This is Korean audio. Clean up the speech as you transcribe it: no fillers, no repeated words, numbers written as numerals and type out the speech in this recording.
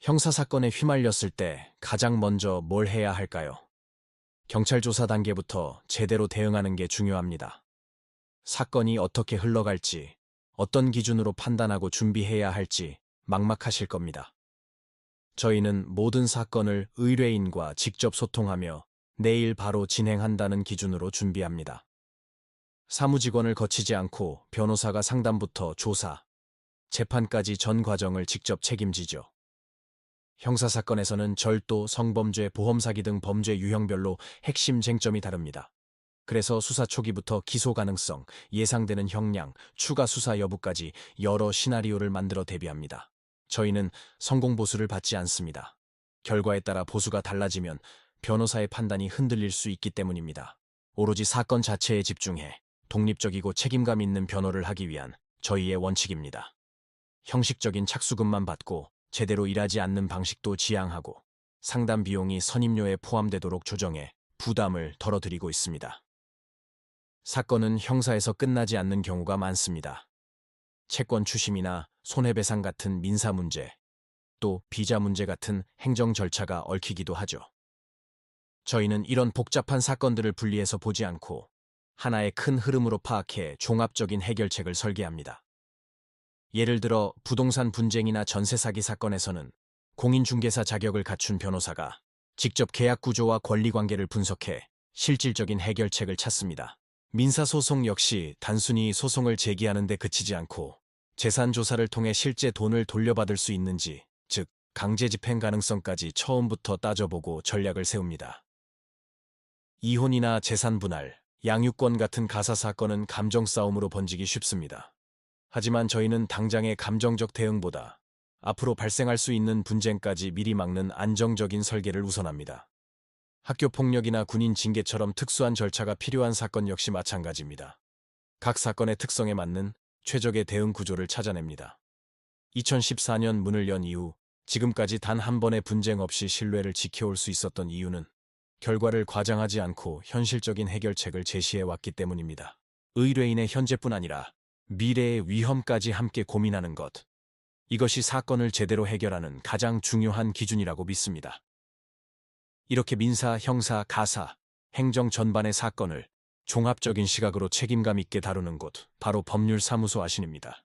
형사사건에 휘말렸을 때 가장 먼저 뭘 해야 할까요? 경찰 조사 단계부터 제대로 대응하는 게 중요합니다. 사건이 어떻게 흘러갈지, 어떤 기준으로 판단하고 준비해야 할지 막막하실 겁니다. 저희는 모든 사건을 의뢰인과 직접 소통하며 내일 바로 진행한다는 기준으로 준비합니다. 사무직원을 거치지 않고 변호사가 상담부터 조사, 재판까지 전 과정을 직접 책임지죠. 형사사건에서는 절도, 성범죄, 보험사기 등 범죄 유형별로 핵심 쟁점이 다릅니다. 그래서 수사 초기부터 기소 가능성, 예상되는 형량, 추가 수사 여부까지 여러 시나리오를 만들어 대비합니다. 저희는 성공 보수를 받지 않습니다. 결과에 따라 보수가 달라지면 변호사의 판단이 흔들릴 수 있기 때문입니다. 오로지 사건 자체에 집중해 독립적이고 책임감 있는 변호를 하기 위한 저희의 원칙입니다. 형식적인 착수금만 받고 제대로 일하지 않는 방식도 지양하고 상담 비용이 선임료에 포함되도록 조정해 부담을 덜어드리고 있습니다. 사건은 형사에서 끝나지 않는 경우가 많습니다. 채권 추심이나 손해배상 같은 민사 문제, 또 비자 문제 같은 행정 절차가 얽히기도 하죠. 저희는 이런 복잡한 사건들을 분리해서 보지 않고 하나의 큰 흐름으로 파악해 종합적인 해결책을 설계합니다. 예를 들어 부동산 분쟁이나 전세 사기 사건에서는 공인중개사 자격을 갖춘 변호사가 직접 계약 구조와 권리관계를 분석해 실질적인 해결책을 찾습니다. 민사소송 역시 단순히 소송을 제기하는 데 그치지 않고 재산 조사를 통해 실제 돈을 돌려받을 수 있는지, 즉 강제 집행 가능성까지 처음부터 따져보고 전략을 세웁니다. 이혼이나 재산 분할, 양육권 같은 가사 사건은 감정 싸움으로 번지기 쉽습니다. 하지만 저희는 당장의 감정적 대응보다 앞으로 발생할 수 있는 분쟁까지 미리 막는 안정적인 설계를 우선합니다. 학교 폭력이나 군인 징계처럼 특수한 절차가 필요한 사건 역시 마찬가지입니다. 각 사건의 특성에 맞는 최적의 대응 구조를 찾아냅니다. 2014년 문을 연 이후 지금까지 단 한 번의 분쟁 없이 신뢰를 지켜올 수 있었던 이유는 결과를 과장하지 않고 현실적인 해결책을 제시해 왔기 때문입니다. 의뢰인의 현재뿐 아니라 미래의 위험까지 함께 고민하는 것. 이것이 사건을 제대로 해결하는 가장 중요한 기준이라고 믿습니다. 이렇게 민사, 형사, 가사, 행정 전반의 사건을 종합적인 시각으로 책임감 있게 다루는 곳, 바로 법률사무소 아신입니다.